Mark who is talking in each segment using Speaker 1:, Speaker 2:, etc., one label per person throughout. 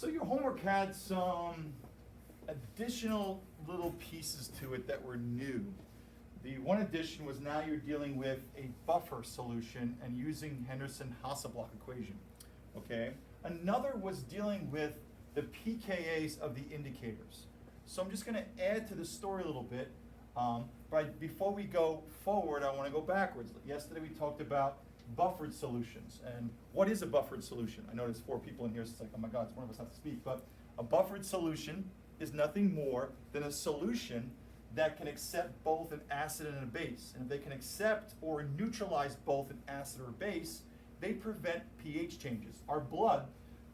Speaker 1: So your homework had some additional little pieces to it that were new. The one addition was now you're dealing with a buffer solution and using Henderson-Hasselbalch equation, okay? Another was dealing with the pKa's of the indicators. So I'm just gonna add to the story a little bit, but before we go forward, I wanna go backwards. Yesterday we talked about buffered solutions, and what is a buffered solution? I know there's 4 people in here, so it's like, oh my God, it's one of us has to speak, but a buffered solution is nothing more than a solution that can accept both an acid and a base. And if they can accept or neutralize both an acid or a base, they prevent pH changes. Our blood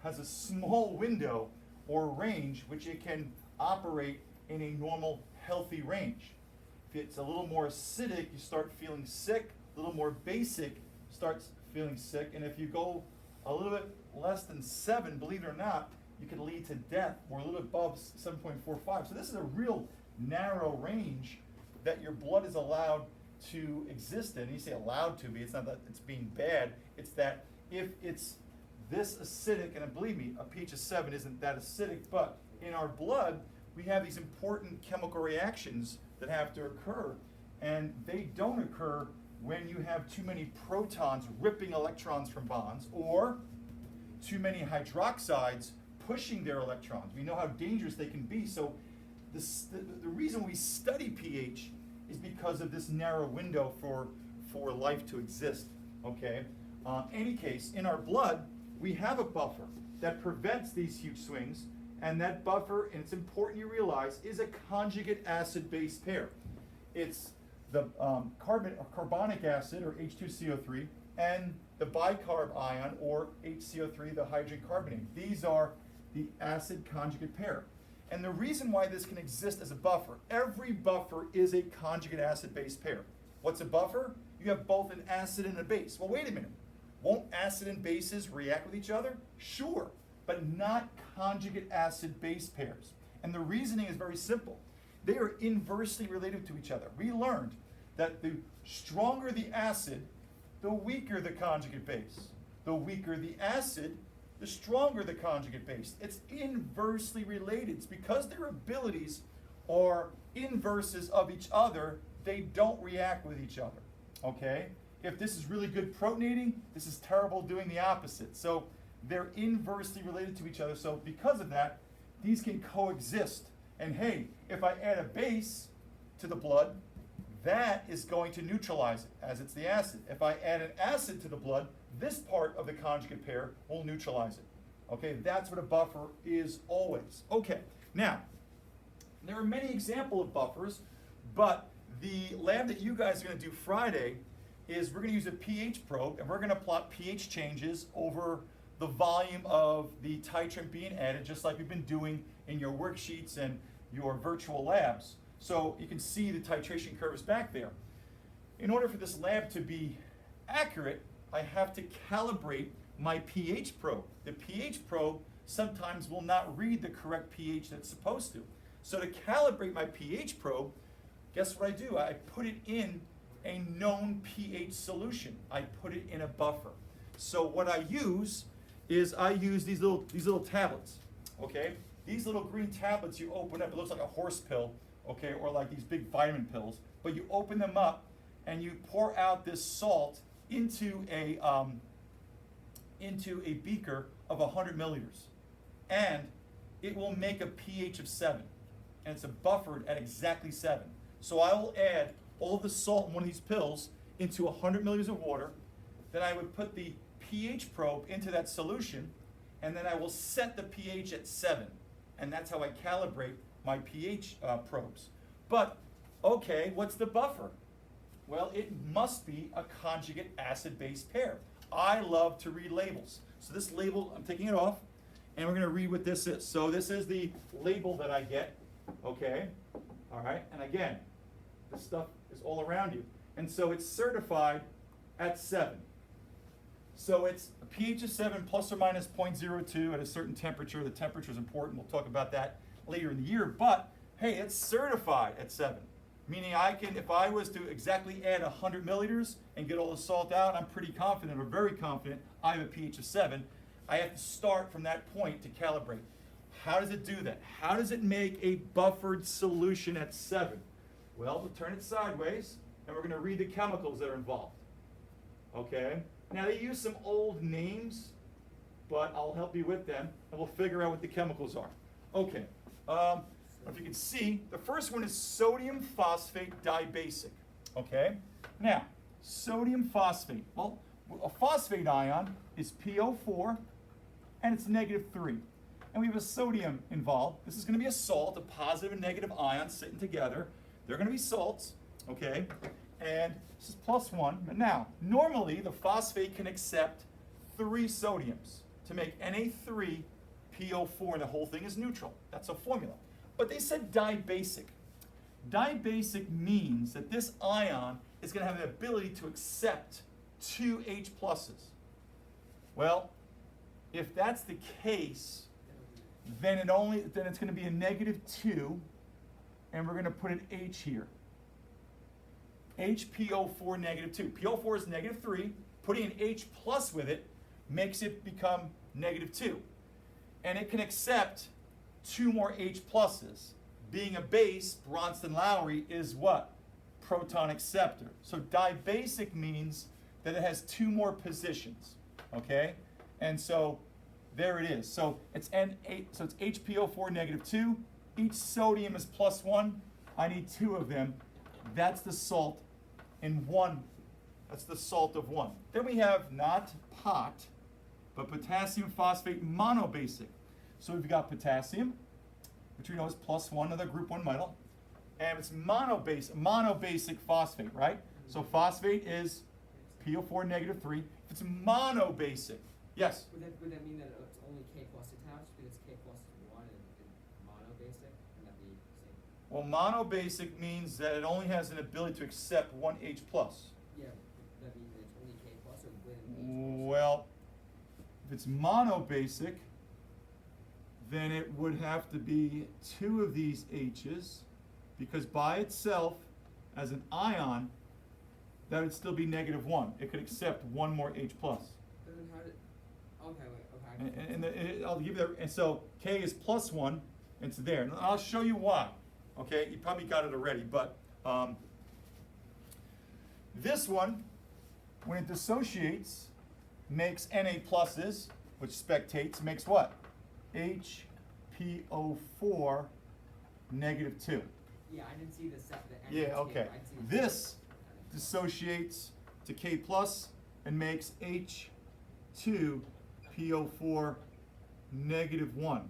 Speaker 1: has a small window or range which it can operate in a normal, healthy range. If it's a little more acidic, you start feeling sick. A little more basic, starts feeling sick. And if you go a little bit less than 7, believe it or not, you can lead to death, or a little bit above 7.45. So this is a real narrow range that your blood is allowed to exist in. And you say allowed to be, it's not that it's being bad, it's that if it's this acidic, and believe me, a pH of 7 isn't that acidic, but in our blood, we have these important chemical reactions that have to occur, and they don't occur when you have too many protons ripping electrons from bonds, or too many hydroxides pushing their electrons. We know how dangerous they can be, so the reason we study pH is because of this narrow window for life to exist, okay? Any case, in our blood, we have a buffer that prevents these huge swings, and that buffer, and it's important you realize, is a conjugate acid-base pair. It's the carbonic acid, or H2CO3, and the bicarb ion, or HCO3, the hydrogen carbonate. These are the acid conjugate pair. And the reason why this can exist as a buffer, every buffer is a conjugate acid-base pair. What's a buffer? You have both an acid and a base. Well, wait a minute. Won't acid and bases react with each other? Sure, but not conjugate acid-base pairs. And the reasoning is very simple. They are inversely related to each other. We learned that the stronger the acid, the weaker the conjugate base. The weaker the acid, the stronger the conjugate base. It's inversely related. It's because their abilities are inverses of each other, they don't react with each other, okay? If this is really good protonating, this is terrible doing the opposite. So they're inversely related to each other. So because of that, these can coexist. And hey, if I add a base to the blood, that is going to neutralize it, as it's the acid. If I add an acid to the blood, this part of the conjugate pair will neutralize it. Okay, that's what a buffer is always. Okay, now, there are many examples of buffers, but the lab that you guys are going to do Friday is we're going to use a pH probe, and we're going to plot pH changes over the volume of the titrant being added, just like we've been doing in your worksheets and your virtual labs. So you can see the titration curves back there. In order for this lab to be accurate, I have to calibrate my pH probe. The pH probe sometimes will not read the correct pH that it's supposed to. So to calibrate my pH probe, guess what I do? I put it in a known pH solution. I put it in a buffer. So what I use is I use these little tablets, okay? These little green tablets you open up, it looks like a horse pill, okay, or like these big vitamin pills, but you open them up and you pour out this salt into a beaker of 100 milliliters, and it will make a pH of 7, and it's buffered at exactly 7. So I will add all the salt in one of these pills into 100 milliliters of water, then I would put the pH probe into that solution, and then I will set the pH at 7, and that's how I calibrate my pH probes. But, okay, what's the buffer? Well, it must be a conjugate acid-base pair. I love to read labels. So this label, I'm taking it off, and we're going to read what this is. So this is the label that I get, okay? All right, and again, this stuff is all around you. And so it's certified at 7. So it's a pH of 7 plus or minus 0.02 at a certain temperature. The temperature is important. We'll talk about that later in the year. But, hey, it's certified at 7. Meaning I can, if I was to exactly add 100 milliliters and get all the salt out, I'm pretty confident, or very confident, I have a pH of 7. I have to start from that point to calibrate. How does it do that? How does it make a buffered solution at 7? Well, we'll turn it sideways, and we're going to read the chemicals that are involved. Okay? Now, they use some old names, but I'll help you with them, and we'll figure out what the chemicals are. Okay. If you can see, the first one is sodium phosphate dibasic. Okay? Now, sodium phosphate. Well, a phosphate ion is PO4, and it's -3. And we have a sodium involved. This is going to be a salt, a positive and negative ion sitting together. They're going to be salts, okay? And this is +1. But now, normally the phosphate can accept 3 sodiums to make Na3PO4, and the whole thing is neutral. That's a formula. But they said dibasic. Dibasic means that this ion is going to have the ability to accept 2 H pluses. Well, if that's the case, then it's going to be a -2, and we're going to put an H here. HPO4 -2. PO4 is -3. Putting an H plus with it makes it become -2. And it can accept 2 more H pluses. Being a base, Bronston-Lowry is what? Proton acceptor. So dibasic means that it has 2 more positions. Okay? And so there it is. So it's so it's HPO4 -2. Each sodium is +1. I need 2 of them. That's the salt in 1. That's the salt of 1. Then we have not pot, but potassium phosphate monobasic. So we've got potassium, which we know is +1, another group 1 metal. And it's monobasic phosphate, right? So phosphate is PO4 -3. If it's monobasic, yes?
Speaker 2: Would that mean that it's only K plus attached because K plus is 1 and monobasic? Would that be the same?
Speaker 1: Well, monobasic means that it only has an ability to accept 1 H plus.
Speaker 2: Yeah, would that mean that it's only K plus or would it be H plus?
Speaker 1: Well, if it's monobasic, then it would have to be 2 of these H's, because by itself, as an ion, that would still be -1. It could accept 1 more H plus.
Speaker 2: But then how did? Okay, wait. Okay.
Speaker 1: And I'll give you that. And so K is +1. It's there. And I'll show you why. Okay, you probably got it already, but this one, when it dissociates, makes Na pluses, which spectates, makes what? HPO4 -2.
Speaker 2: Yeah, I didn't see the set.
Speaker 1: Yeah, okay. This dissociates to K plus and makes H2PO4 -1.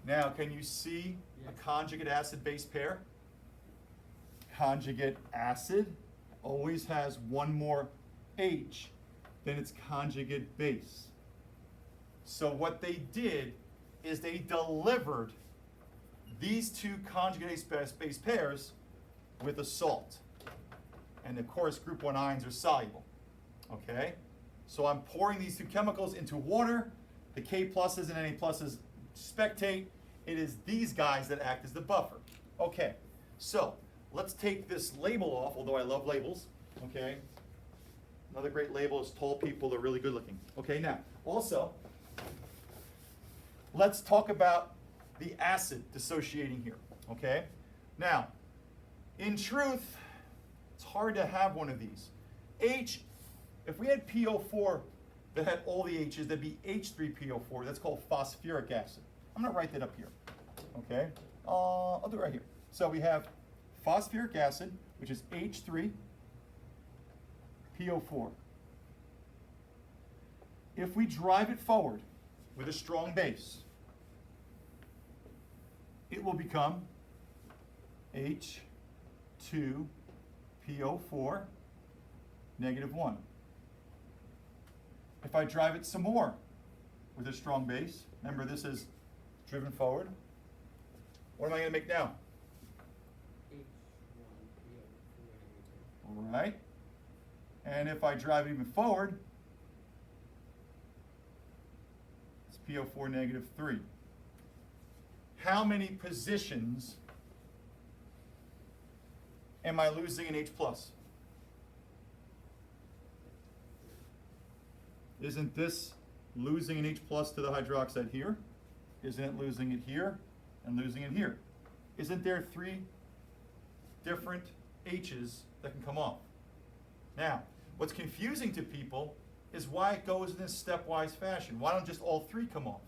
Speaker 1: Now, can you see a conjugate acid-base pair? Conjugate acid always has 1 more H than its conjugate base. So what they did is they delivered these 2 conjugate base pairs with a salt. And of course, group 1 ions are soluble. Okay? So I'm pouring these 2 chemicals into water. The K pluses and Na pluses spectate. It is these guys that act as the buffer. Okay, so let's take this label off, although I love labels. Okay? Another great label is tall people, they're really good looking. Okay, now, also, let's talk about the acid dissociating here. Okay? Now, in truth, it's hard to have one of these. If we had PO4 that had all the H's, that'd be H3PO4. That's called phosphoric acid. I'm going to write that up here. Okay? I'll do it right here. So we have phosphoric acid, which is H3PO4. If we drive it forward with a strong base, it will become H2PO4 -1. If I drive it some more with a strong base, remember this is driven forward, what am I going to make now? All right. And if I drive it even forward, it's PO4 -3. How many positions am I losing in H plus? Isn't this losing an H plus to the hydroxide here? Isn't it losing it here and losing it here? Isn't there 3 different H's that can come off? Now, what's confusing to people is why it goes in this stepwise fashion. Why don't just all 3 come off?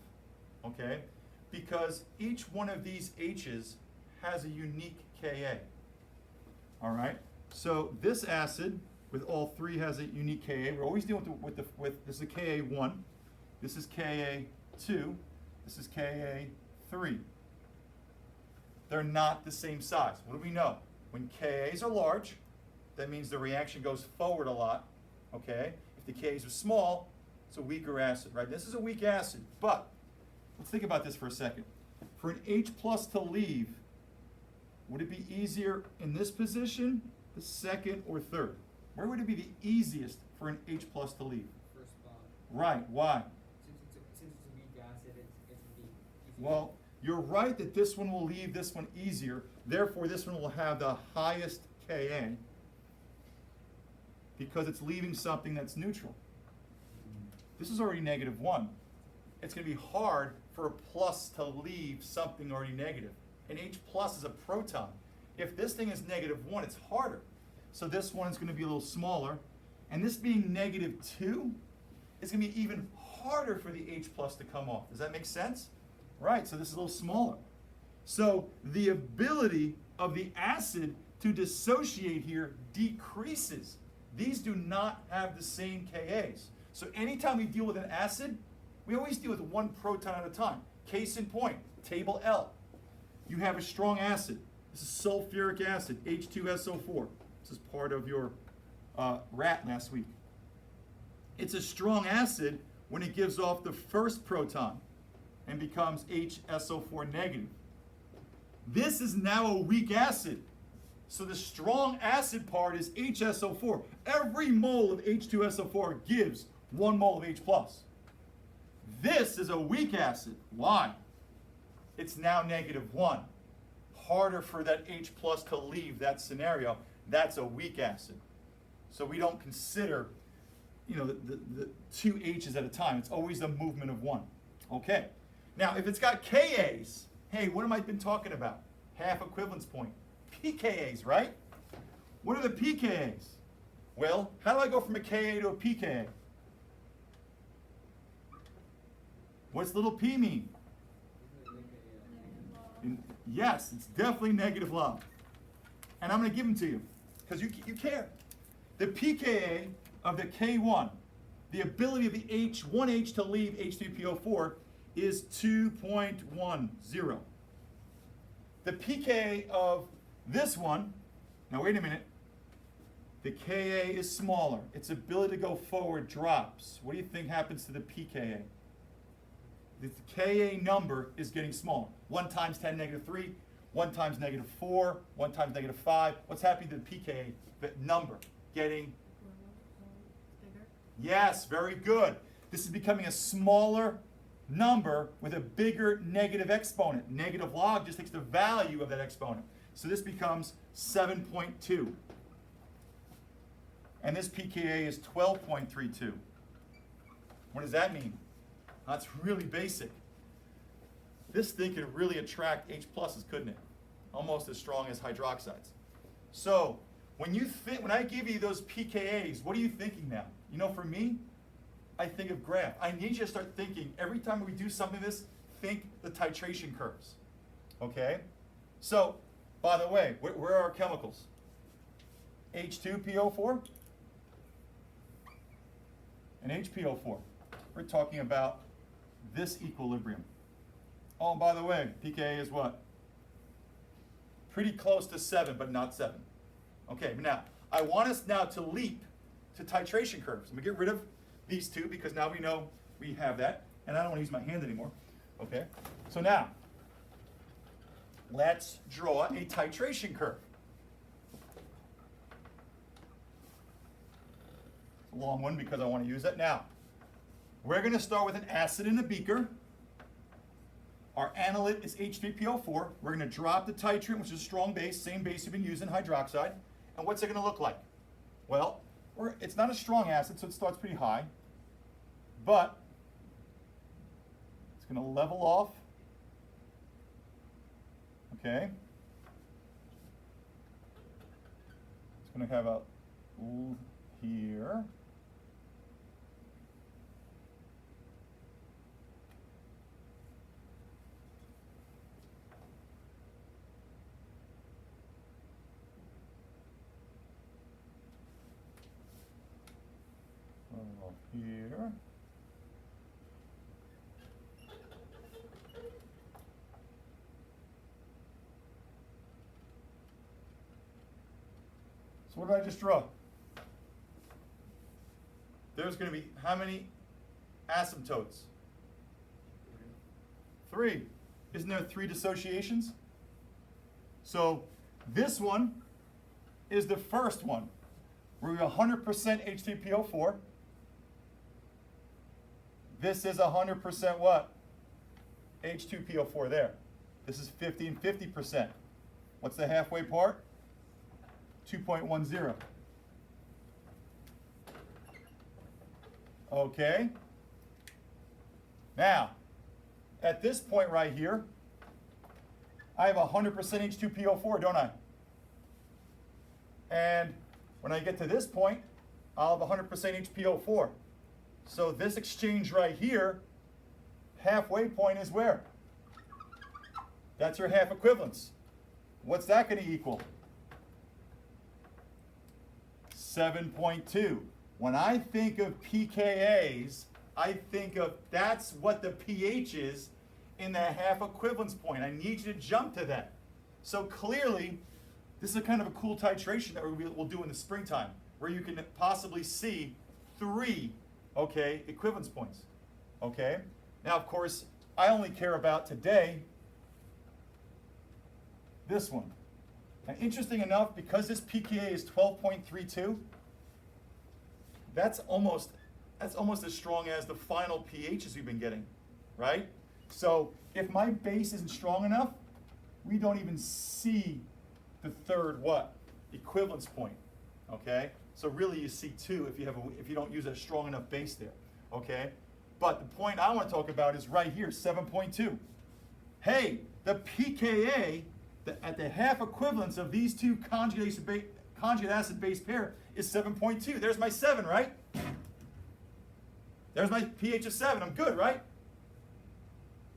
Speaker 1: Okay? Because each one of these H's has a unique Ka. All right? So this acid with all 3 has a unique Ka. We're always dealing with this is a Ka1, this is Ka2, this is Ka3. They're not the same size. What do we know? When Kas are large, that means the reaction goes forward a lot, okay? If the Kas are small, it's a weaker acid, right? This is a weak acid, but let's think about this for a second. For an H plus to leave, would it be easier in this position, the second or third? Where would it be the easiest for an H plus to leave?
Speaker 2: First spot.
Speaker 1: Right, why?
Speaker 2: Since it's a weak acid, it would be easier.
Speaker 1: Well, you're right that this one will leave this one easier, therefore this one will have the highest Ka because it's leaving something that's neutral. This is already -1. It's going to be hard for a plus to leave something already negative. An H plus is a proton. If this thing is -1, it's harder. So this one is going to be a little smaller. And this being -2, it's going to be even harder for the H plus to come off. Does that make sense? Right, so this is a little smaller. So the ability of the acid to dissociate here decreases. These do not have the same Kas. So anytime we deal with an acid, we always deal with 1 proton at a time. Case in point, table L. You have a strong acid. This is sulfuric acid, H2SO4. This is part of your rat last week. It's a strong acid when it gives off the first proton and becomes HSO4 negative. This is now a weak acid. So the strong acid part is HSO4. Every mole of H2SO4 gives 1 mole of H plus. This is a weak acid. Why? It's now -1. Harder for that H plus to leave that scenario. That's a weak acid. So we don't consider, the 2 H's at a time. It's always a movement of 1. Okay. Now, if it's got Kas, hey, what have I been talking about? Half equivalence point. pKa's, right? What are the pKa's? Well, how do I go from a Ka to a pKa? What's little p mean? Yes, it's definitely negative log. And I'm going to give them to you because you care. The pKa of the K1, the ability of the H1H to leave H3PO4 is 2.10. The pKa of this one, now wait a minute, the Ka is smaller. Its ability to go forward drops. What do you think happens to the pKa? The Ka number is getting smaller. 1 times 10 -3, 1 times -4, 1 times -5. What's happening to the pKa number? Getting
Speaker 3: bigger.
Speaker 1: Yes, very good. This is becoming a smaller number with a bigger negative exponent. Negative log just takes the value of that exponent. So this becomes 7.2. And this pKa is 12.32. What does that mean? That's really basic. This thing could really attract H pluses, couldn't it? Almost as strong as hydroxides. So when I give you those pKa's, what are you thinking now? For me, I think of graph. I need you to start thinking, every time we do something like this, think the titration curves. Okay? So, by the way, where are our chemicals? H2PO4 and HPO4. We're talking about this equilibrium. Oh, by the way, pKa is what? Pretty close to 7, but not 7. Okay, now, I want us now to leap to titration curves. I'm going to get rid of these two because now we know we have that, and I don't want to use my hand anymore. Okay, so now, let's draw a titration curve. It's a long one because I want to use it. Now, we're going to start with an acid in a beaker. Our analyte is H3PO4. We're going to drop the titrant, which is a strong base, same base you've been using, hydroxide. And what's it going to look like? Well, it's not a strong acid, so it starts pretty high. But it's going to level off Okay. It's going to have a L here. Here. So what did I just draw? There's going to be how many asymptotes? 3. Isn't there 3 dissociations? So this one is the first one. We're 100% H3PO4. This is 100% what? H2PO4 there. This is 50 and 50%. What's the halfway part? 2.10. Okay. Now, at this point right here, I have 100% H2PO4, don't I? And when I get to this point, I'll have 100% HPO4. So this exchange right here, halfway point is where? That's your half equivalence. What's that going to equal? 7.2. When I think of pKa's, I think of that's what the pH is in that half equivalence point. I need you to jump to that. So clearly, this is kind of a cool titration that we'll do in the springtime, where you can possibly see 3, okay, equivalence points. Okay? Now, of course, I only care about today this one. Now, interesting enough, because this pKa is 12.32, that's almost as strong as the final pHs we've been getting, right? So if my base isn't strong enough, we don't even see the third what? Equivalence point, okay? So really you see 2 if you don't use a strong enough base there, okay? But the point I want to talk about is right here, 7.2. Hey, the pKa at the half equivalence of these 2 conjugate acid base pair is 7.2. There's my 7, right? There's my pH of 7. I'm good, right?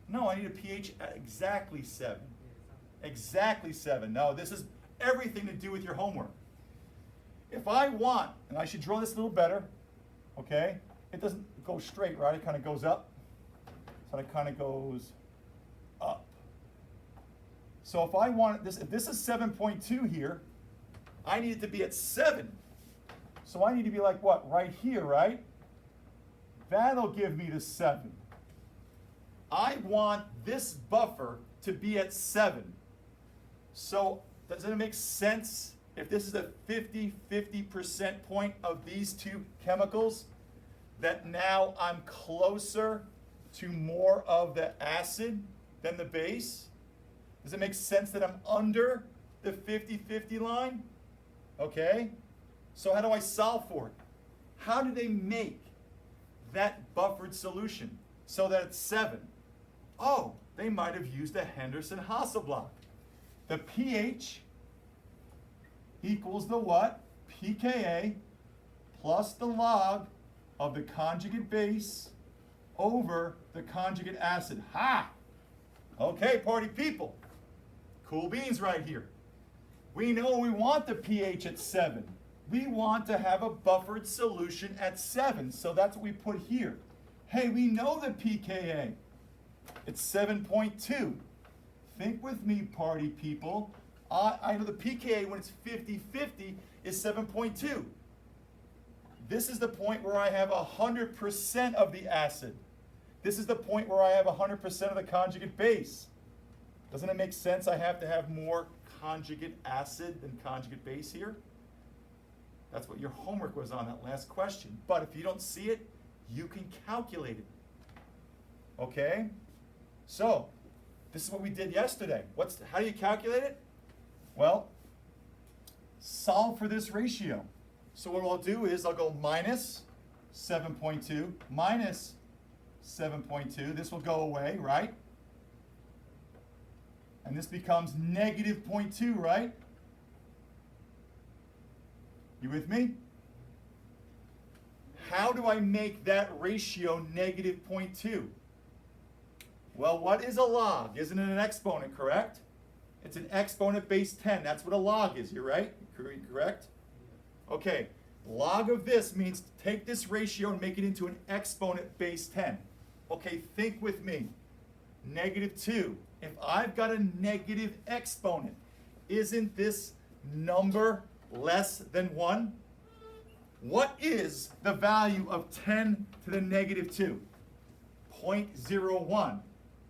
Speaker 1: No, I need a pH at exactly 7. Exactly 7. No, this is everything to do with your homework. If I want, and I should draw this a little better, okay? It doesn't go straight, right? It kind of goes up. So it kind of goes up. So if I want this, if this is 7.2 here, I need it to be at 7. So I need to be like what? Right here, right? That'll give me the 7. I want this buffer to be at 7. So doesn't it make sense if this is a 50-50% point of these 2 chemicals that now I'm closer to more of the acid than the base? Does it make sense that I'm under the 50-50 line? Okay? So how do I solve for it? How do they make that buffered solution so that it's 7? Oh, they might have used a Henderson-Hasselbalch. The pH equals the what? pKa plus the log of the conjugate base over the conjugate acid. Ha! Okay, party people. Cool beans right here. We know we want the pH at 7. We want to have a buffered solution at 7, so that's what we put here. Hey, we know the pKa. It's 7.2. Think with me, party people. I know the pKa when it's 50-50 is 7.2. This is the point where I have 100% of the acid. This is the point where I have 100% of the conjugate base. Doesn't it make sense I have to have more conjugate acid than conjugate base here? That's what your homework was on that last question. But if you don't see it, you can calculate it. Okay? So, this is what we did yesterday. How do you calculate it? Well, solve for this ratio. So what I'll do is I'll go minus 7.2 minus 7.2. This will go away, right? And this becomes negative 0.2, right? You with me? How do I make that ratio negative 0.2? Well, what is a log? Isn't it an exponent, correct? It's an exponent base 10. That's what a log is, you're right? Correct? Okay, log of this means take this ratio and make it into an exponent base 10. Okay, think with me. Negative 2. If I've got a negative exponent, isn't this number less than 1? What is the value of 10 to the negative 2? 0.01.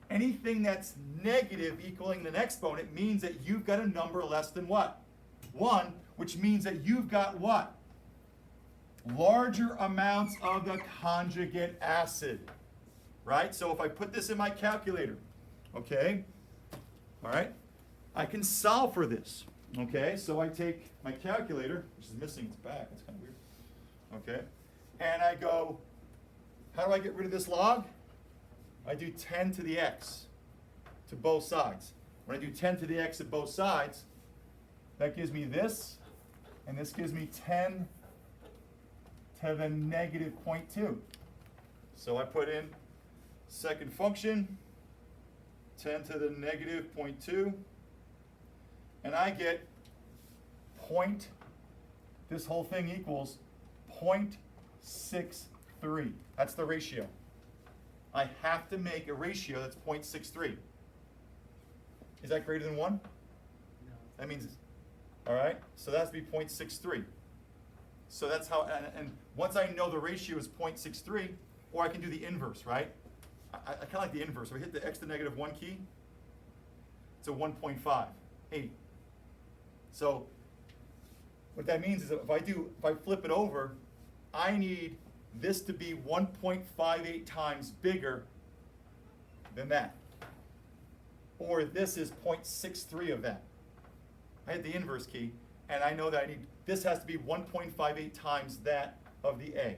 Speaker 1: Anything that's negative equaling an exponent means that you've got a number less than what? 1, which means that you've got what? Larger amounts of the conjugate acid, right? So if I put this in my calculator, okay, all right, I can solve for this, okay? So I take my calculator, which is missing its back, that's kind of weird, okay, and I go, how do I get rid of this log? I do 10 to the x to both sides. When I do 10 to the x at both sides, that gives me this, and this gives me 10 to the negative 0.2. So I put in second function, 10 to the negative 0.2, and I get this whole thing equals 0.63. That's the ratio. I have to make a ratio that's 0.63. Is that greater than 1?
Speaker 2: No.
Speaker 1: That means, all right, so that has to be 0.63. So that's how, and once I know the ratio is 0.63, or I can do the inverse, right? I kind of like the inverse. So I hit the x to the negative 1 key, it's a 1.58. So what that means is that if I flip it over, I need this to be 1.58 times bigger than that. Or this is 0.63 of that. I hit the inverse key, and I know that this has to be 1.58 times that of the A.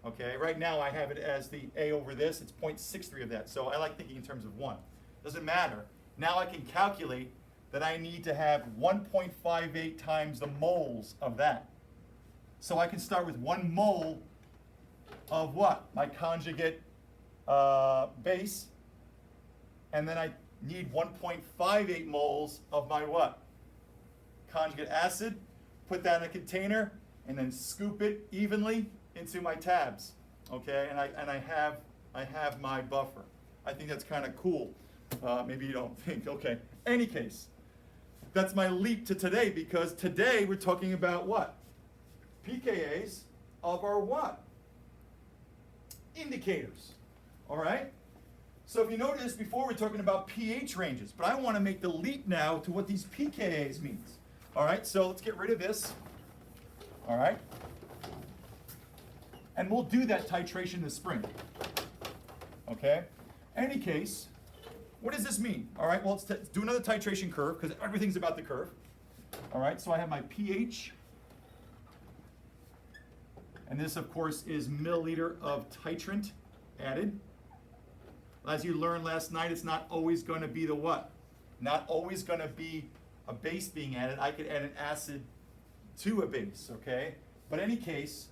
Speaker 1: Okay, right now I have it as the A over this, it's 0.63 of that. So I like thinking in terms of 1. Doesn't matter. Now I can calculate that I need to have 1.58 times the moles of that. So I can start with 1 mole of what? My conjugate base. And then I need 1.58 moles of my what? Conjugate acid. Put that in a container and then scoop it evenly into my tabs. Okay, and I have my buffer. I think that's kind of cool. Maybe you don't think. Okay. Any case, that's my leap to today, because today we're talking about what? pKa's of our what? Indicators. All right? So if you notice, before we're talking about pH ranges, but I want to make the leap now to what these pKa's means. All right, so let's get rid of this. All right? And we'll do that titration this spring. Okay? Any case, what does this mean? All right, well, let's do another titration curve, because everything's about the curve. All right, so I have my pH. And this, of course, is milliliter of titrant added. As you learned last night, it's not always going to be the what? Not always going to be a base being added. I could add an acid to a base, okay? But in any case,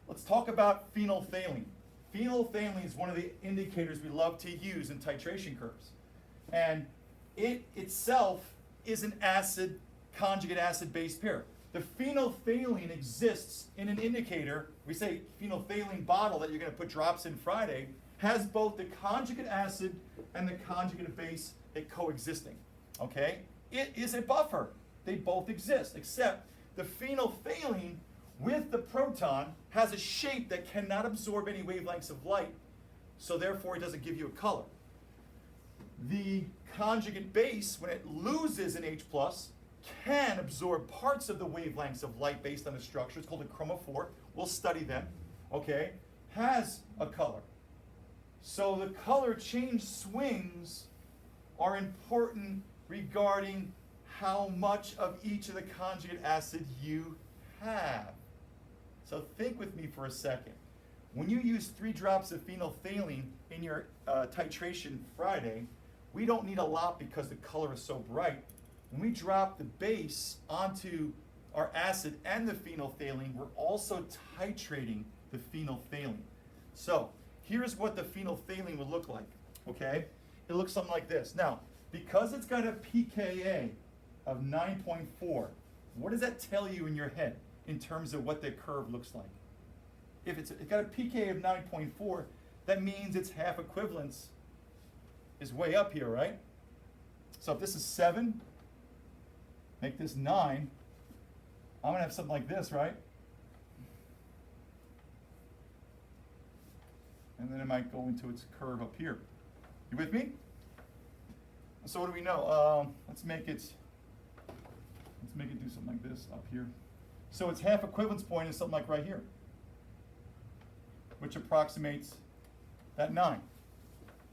Speaker 1: let's talk about phenolphthalein. Phenolphthalein is one of the indicators we love to use in titration curves. And it itself is an acid, conjugate acid-base pair. The phenolphthalein exists in an indicator. We say phenolphthalein bottle that you're going to put drops in Friday has both the conjugate acid and the conjugate base coexisting. Okay? It is a buffer. They both exist, except the phenolphthalein with the proton has a shape that cannot absorb any wavelengths of light, so therefore it doesn't give you a color. The conjugate base, when it loses an H+, can absorb parts of the wavelengths of light based on the structure. It's called a chromophore. We'll study them. Okay? Has a color. So the color change swings are important regarding how much of each of the conjugate acid you have. So think with me for a second. When you use 3 drops of phenolphthalein in your titration Friday, we don't need a lot because the color is so bright. When we drop the base onto our acid and the phenolphthalein, we're also titrating the phenolphthalein. So here's what the phenolphthalein would look like, okay? It looks something like this. Now, because it's got a pKa of 9.4, what does that tell you in your head in terms of what the curve looks like? If it's got a pKa of 9.4, that means its half equivalence is way up here, right? So if this is 7, make this 9, I'm gonna have something like this, right? And then it might go into its curve up here. You with me? So what do we know? Let's make it do something like this up here. So its half equivalence point is something like right here, which approximates that 9.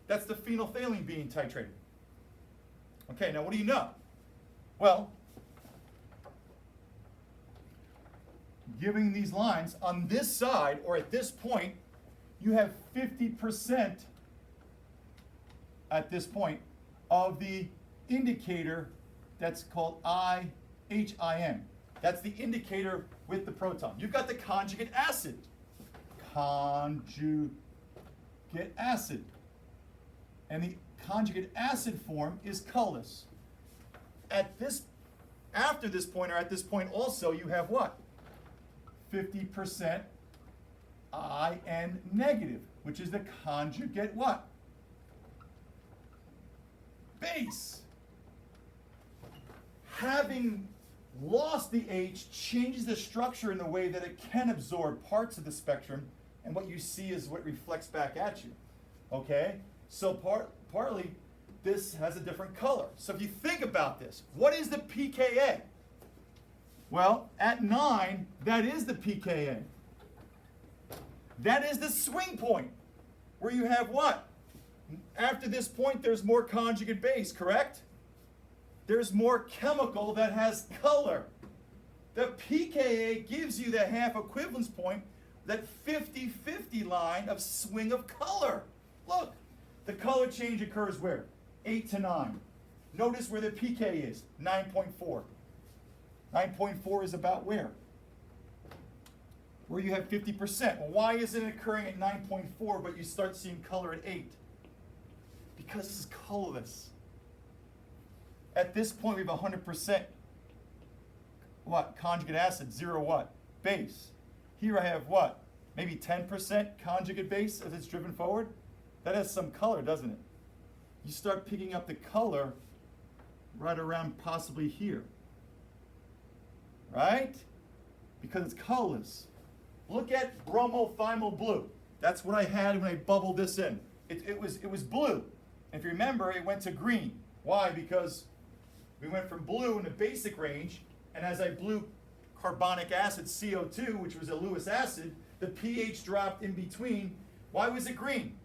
Speaker 1: That's the phenolphthalein being titrated. Okay, now what do you know? Well, giving these lines on this side, or at this point, you have 50% at this point of the indicator that's called HIN. That's the indicator with the proton. You've got the conjugate acid. Conjugate acid. And the conjugate acid form is colorless. After this point, or at this point also, you have what? 50% In negative, which is the conjugate what? Base. Having lost the H changes the structure in the way that it can absorb parts of the spectrum, and what you see is what reflects back at you. Okay? So partly this has a different color. So if you think about this, what is the pKa? Well, at 9, that is the pKa. That is the swing point, where you have what? After this point, there's more conjugate base, correct? There's more chemical that has color. The pKa gives you the half equivalence point, that 50-50 line of swing of color. Look, the color change occurs where? 8 to 9. Notice where the pKa is, 9.4. 9.4 is about where? Where you have 50%. Well, why isn't it occurring at 9.4, but you start seeing color at 8? Because this is colorless. At this point, we have 100% what? Conjugate acid, 0 what? Base. Here I have what? Maybe 10% conjugate base as it's driven forward? That has some color, doesn't it? You start picking up the color right around possibly here. Right? Because it's colorless. Look at bromothiamyl blue. That's what I had when I bubbled this in. It was blue. If you remember, it went to green. Why? Because we went from blue in the basic range, and as I blew carbonic acid, CO2, which was a Lewis acid, the pH dropped in between. Why was it green?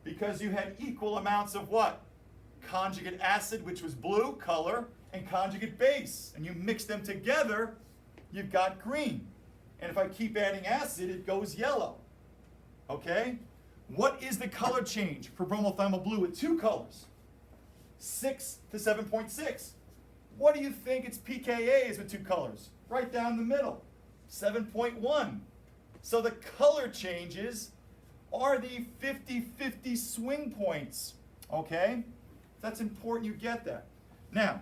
Speaker 1: Because you had equal amounts of what? Conjugate acid, which was blue, color, and conjugate base. And you mix them together, you've got green. And if I keep adding acid, it goes yellow. Okay? What is the color change for bromothiamyl blue with 2 colors? 6 to 7.6. What do you think its pKa is with 2 colors? Right down the middle, 7.1. So the color changes are the 50-50 swing points. Okay? That's important you get that. Now,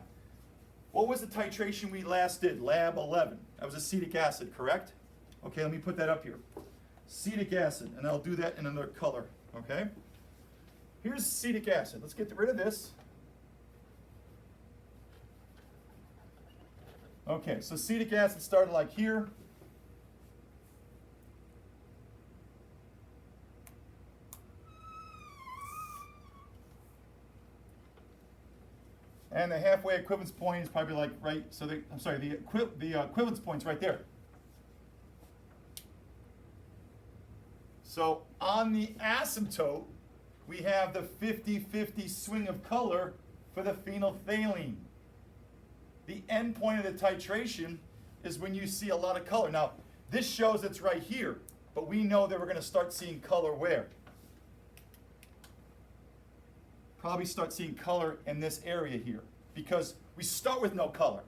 Speaker 1: what was the titration we last did? Lab 11. That was acetic acid, correct? Okay, let me put that up here. Acetic acid, and I'll do that in another color, okay? Here's acetic acid. Let's get rid of this. Okay, so acetic acid started like here. And the halfway equivalence point is probably like right, so the equivalence point's right there. So on the asymptote, we have the 50-50 swing of color for the phenolphthalein. The end point of the titration is when you see a lot of color. Now, this shows it's right here, but we know that we're going to start seeing color where? probably start seeing color in this area here because we start with no color.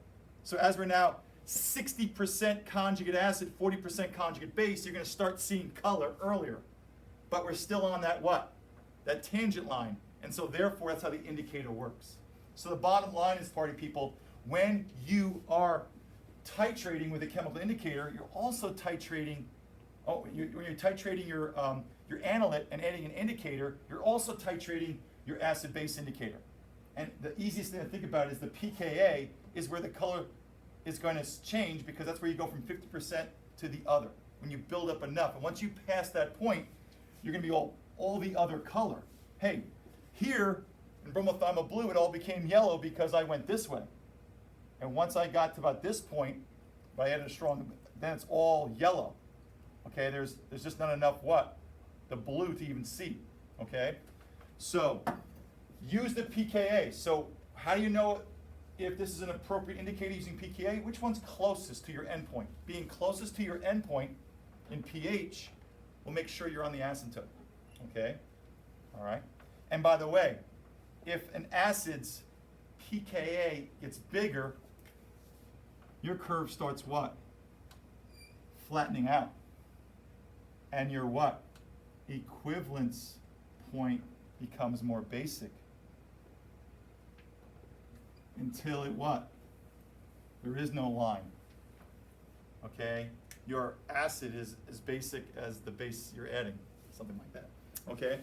Speaker 1: So as we're now 60% conjugate acid, 40% conjugate base, you're going to start seeing color earlier. But we're still on that what? That tangent line. And so therefore, that's how the indicator works. So the bottom line is, party people, when you are titrating with a chemical indicator, you're also titrating, when you're titrating your analyte and adding an indicator, you're also titrating your acid-base indicator. And the easiest thing to think about is the pKa is where the color is going to change because that's where you go from 50% to the other when you build up enough. And once you pass that point, you're going to be all the other color. Hey, here in bromothymol blue, it all became yellow because I went this way. And once I got to about this point, if I added a strong, then it's all yellow. Okay, there's just not enough what? The blue to even see. Okay, so use the pKa. So how do you know if this is an appropriate indicator using pKa? Which one's closest to your endpoint? Being closest to your endpoint in pH will make sure you're on the asymptote. Okay, all right. And by the way, if an acid's pKa gets bigger, your curve starts what? Flattening out. And your what? Equivalence point becomes more basic. Until it what? There is no line. Okay? Your acid is as basic as the base you're adding. Something like that. Okay?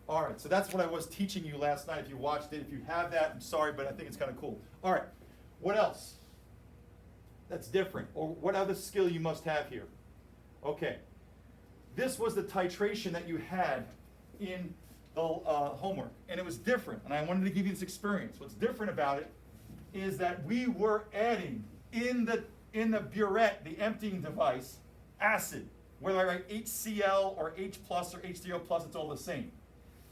Speaker 1: All right, so that's what I was teaching you last night. If you watched it, if you have that, I'm sorry, but I think it's kind of cool. All right, what else that's different? Or what other skill you must have here? Okay, this was the titration that you had in the homework, and it was different, and I wanted to give you this experience. What's different about it is that we were adding in the burette, the emptying device, acid. Whether I write HCl or H plus or H3O plus, it's all the same.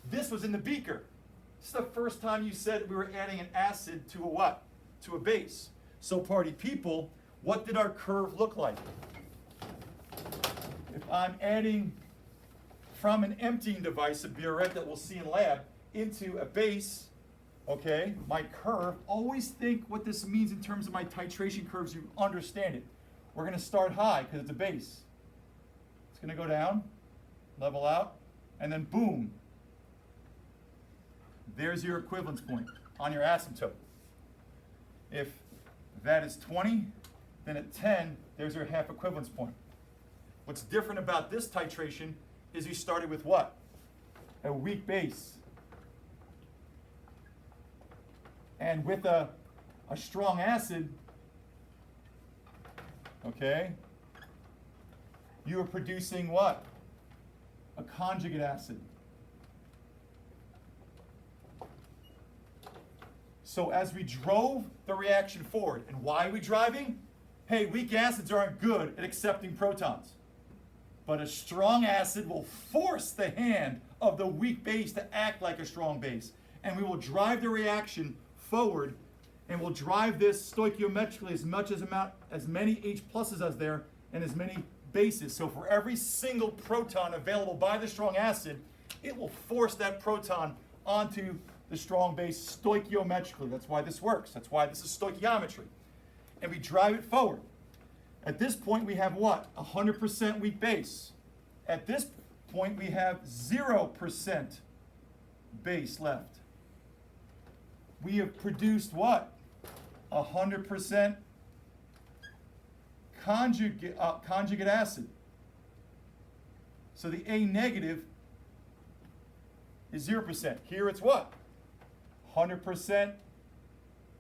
Speaker 1: This was in the beaker. This is the first time you said we were adding an acid to a what? To a base. So party people, what did our curve look like? If I'm adding from an emptying device, a burette that we'll see in lab, into a base, okay, my curve, always think what this means in terms of my titration curves, you understand it. We're going to start high because it's a base. It's going to go down, level out, and then boom. There's your equivalence point on your asymptote. If that is 20, then at 10, there's your half equivalence point. What's different about this titration is you started with what? A weak base. And with a strong acid, okay, you are producing what? A conjugate acid. So as we drove the reaction forward, and why are we driving? Hey, weak acids aren't good at accepting protons. But a strong acid will force the hand of the weak base to act like a strong base. And we will drive the reaction forward, and we'll drive this stoichiometrically as many H pluses as there, and as many bases. So for every single proton available by the strong acid, it will force that proton onto the strong base stoichiometrically. That's why this works. That's why this is stoichiometry. And we drive it forward. At this point, we have what? 100% weak base. At this point, we have 0% base left. We have produced what? 100% conjugate acid. So the A negative is 0%. Here it's what? 100%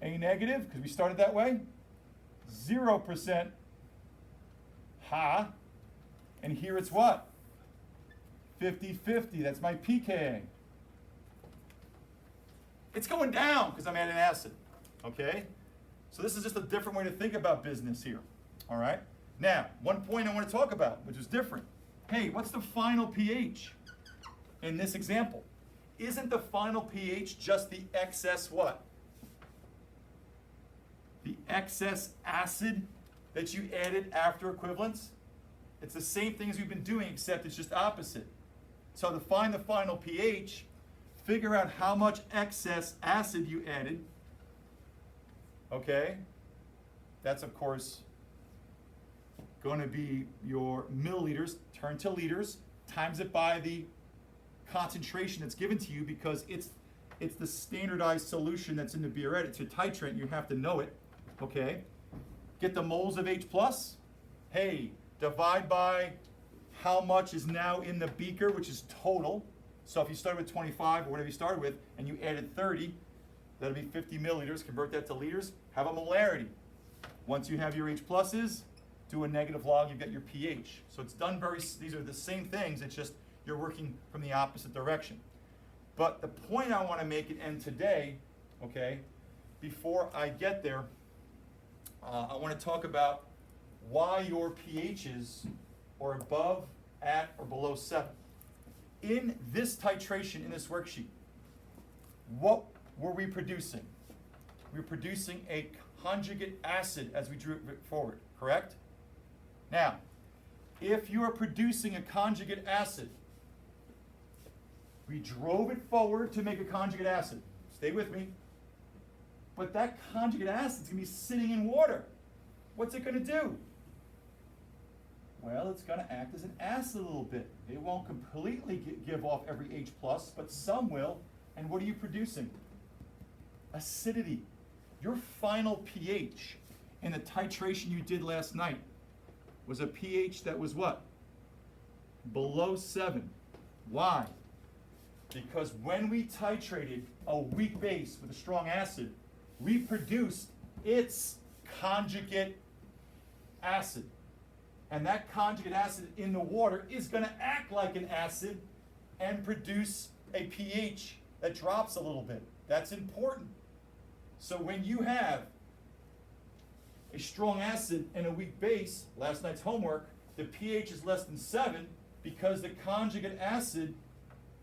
Speaker 1: A negative, because we started that way. 0% Ha. And here it's what? 50-50. That's my pKa. It's going down because I'm adding acid. Okay? So this is just a different way to think about business here. All right? Now, one point I want to talk about, which is different. Hey, what's the final pH in this example? Isn't the final pH just the excess what? The excess acid that you added after equivalence? It's the same thing as we've been doing, except it's just opposite. So to find the final pH, figure out how much excess acid you added. Okay? That's, of course, going to be your milliliters, turn to liters, times it by the concentration that's given to you, because it's the standardized solution that's in the burette. It's your titrant. You have to know it. Okay? Get the moles of H plus. Hey, divide by how much is now in the beaker, which is total. So if you started with 25 or whatever you started with, and you added 30, that'll be 50 milliliters. Convert that to liters. Have a molarity. Once you have your H pluses, do a negative log, you get your pH. So it's done these are the same things, it's just you're working from the opposite direction. But the point I want to make it end today, okay, before I get there, I want to talk about why your pHs are above, at, or below 7. In this titration, in this worksheet, what were we producing? We were producing a conjugate acid as we drew it forward, correct? Now, if you are producing a conjugate acid, we drove it forward to make a conjugate acid. Stay with me. But that conjugate acid is going to be sitting in water. What's it going to do? Well, it's going to act as an acid a little bit. It won't completely give off every H+, but some will. And what are you producing? Acidity. Your final pH in the titration you did last night was a pH that was what? Below 7. Why? Because when we titrated a weak base with a strong acid, we produced its conjugate acid. And that conjugate acid in the water is going to act like an acid and produce a pH that drops a little bit. That's important. So when you have a strong acid and a weak base, last night's homework, the pH is less than 7 because the conjugate acid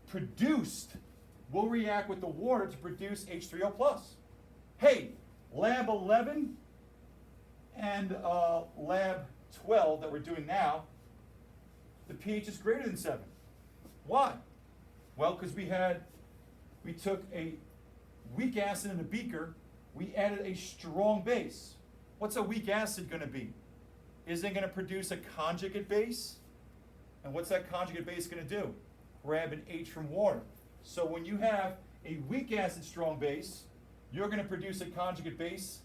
Speaker 1: produced will react with the water to produce H3O+. Hey, lab 11 and lab 12 that we're doing now, the pH is greater than 7. Why? Well, because we took a weak acid in a beaker, we added a strong base. What's a weak acid going to be? Is it going to produce a conjugate base? And what's that conjugate base going to do? Grab an H from water. So when you have a weak acid strong base, you're going to produce a conjugate base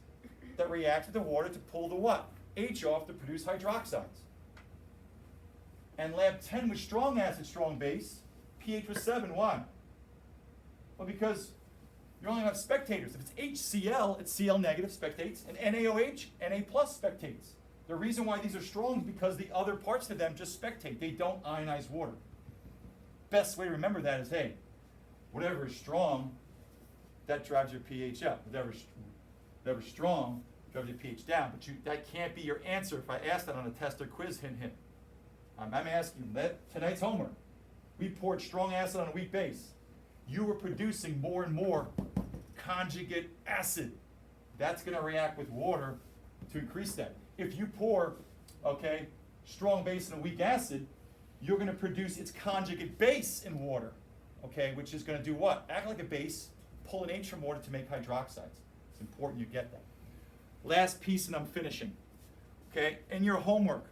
Speaker 1: that reacts with the water to pull the what? H off to produce hydroxides. And lab 10 was strong acid strong base, pH was 7. Why? Well, because you only have spectators. If it's HCl, it's Cl negative spectates, and NaOH, Na plus spectates. The reason why these are strong is because the other parts to them just spectate. They don't ionize water. Best way to remember that is, hey, whatever is strong, that drives your pH up. Whatever's strong drives your pH down. But that can't be your answer if I ask that on a test or quiz, hint, hint. I'm asking you, tonight's homework. We poured strong acid on a weak base. You were producing more and more conjugate acid. That's going to react with water to increase that. If you pour, okay, strong base and a weak acid, you're going to produce its conjugate base in water, okay, which is going to do what? Act like a base, pull an H from water to make hydroxides. It's important you get that. Last piece, and I'm finishing. Okay, in your homework,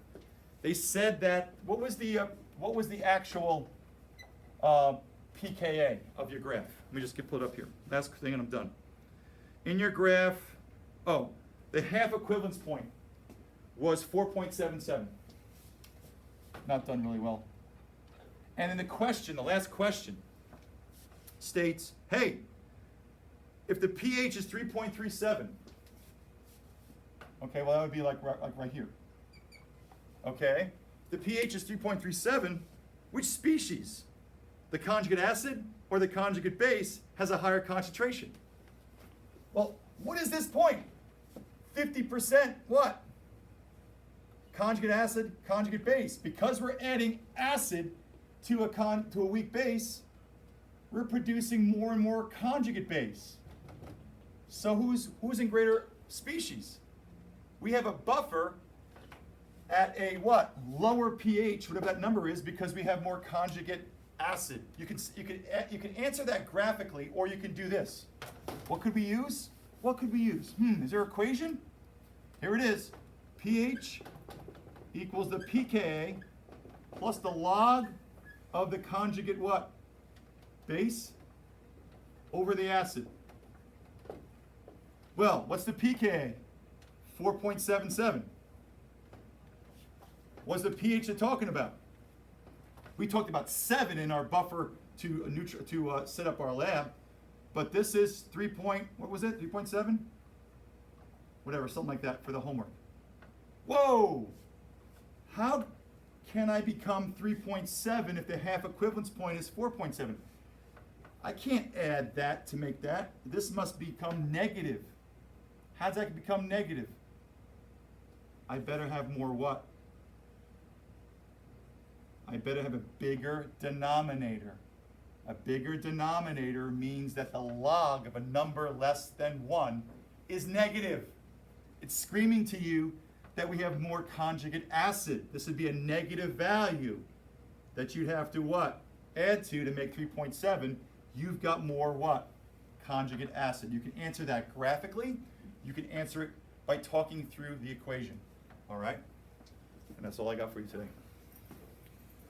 Speaker 1: they said that what was the actual pKa of your graph? Let me just pull it up here. Last thing, and I'm done. In your graph, the half equivalence point was 4.77. Not done really well. And in the question, the last question, states, hey, if the pH is 3.37, okay, well that would be like right here. Okay, the pH is 3.37, which species, the conjugate acid or the conjugate base, has a higher concentration? Well, what is this point? 50% what? Conjugate acid, conjugate base. Because we're adding acid to a weak base, we're producing more and more conjugate base. So who's in greater species? We have a buffer at a what? Lower pH, whatever that number is, because we have more conjugate acid. You can answer that graphically, or you can do this. What could we use? What could we use? Is there an equation? Here it is. pH equals the pKa plus the log of the conjugate what? Base over the acid. Well, what's the pKa? 4.77. What's the pH they're talking about? We talked about 7 in our buffer to set up our lab, but this is 3.7? Whatever, something like that for the homework. Whoa! How can I become 3.7 if the half equivalence point is 4.7? I can't add that to make that. This must become negative. How does that become negative? I better have more what? I better have a bigger denominator. A bigger denominator means that the log of a number less than 1 is negative. It's screaming to you that we have more conjugate acid. This would be a negative value that you'd have to what? Add to make 3.7. You've got more what? Conjugate acid. You can answer that graphically. You can answer it by talking through the equation. All right? And that's all I got for you today.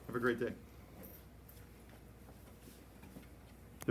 Speaker 1: Have a great day.